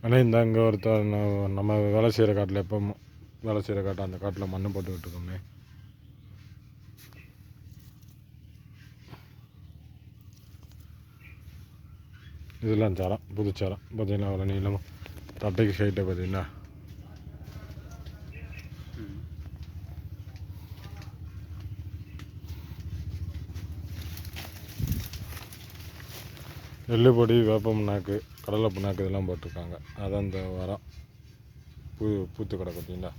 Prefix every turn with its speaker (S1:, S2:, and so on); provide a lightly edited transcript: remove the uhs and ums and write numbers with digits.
S1: ஆனால் இந்த அங்கே ஒருத்தர் நம்ம வேலை செய்கிற காட்டில் எப்போ வேலை செய்கிற காட்டில் அந்த காட்டில் மண் போட்டுக்கிட்டு இருக்கோமே. இதெல்லாம் சாரம் புதுச்சாரம் பார்த்தீங்கன்னா அவ்வளோ நீளமாக தட்டைக்கு சைட்டை பார்த்தீங்கன்னா எள்ளு பொடி வேப்ப புண்ணாக்கு கடலை புண்ணாக்கு இதெல்லாம் போட்டிருக்காங்க. அதான் இந்த வாரம் பூத்து கிடக்கு பார்த்தீங்களா.